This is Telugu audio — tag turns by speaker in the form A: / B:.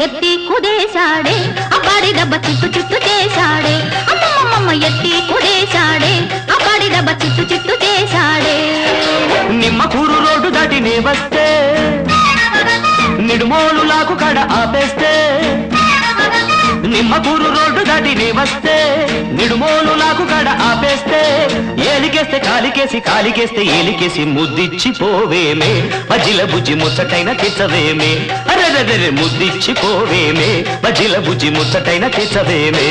A: ఎత్తి కుదేశాడే అబ్బాడి దెబ్బ చిట్టు చిట్టు చేశాడే అమ్మమ్మమ్మ ఎత్తి కుదేశాడే అబ్బాడి దెబ్బ చిట్టు చిట్టు చేశాడే
B: నిమ్మకూరు రోడ్డు దాటి నే వస్తే నిడుమోలు లాకు కడ ఆపేస్తే నిమ్మకూరు రోడ్డు దాటి నే వస్తే నిడుమోలు లాకు కడ ఆపేస్తే ఏలికేస్తే కాలికేసి కాలికేస్తే ఏలికేసి ముద్దిచ్చి పోవేమే బజ్జిల బుజ్జి ముచ్చటైన తెచ్చవేమే అరెరెరె ముద్దిచ్చి పోవేమే బజ్జిల బుజ్జి ముచ్చటైన తెచ్చవేమే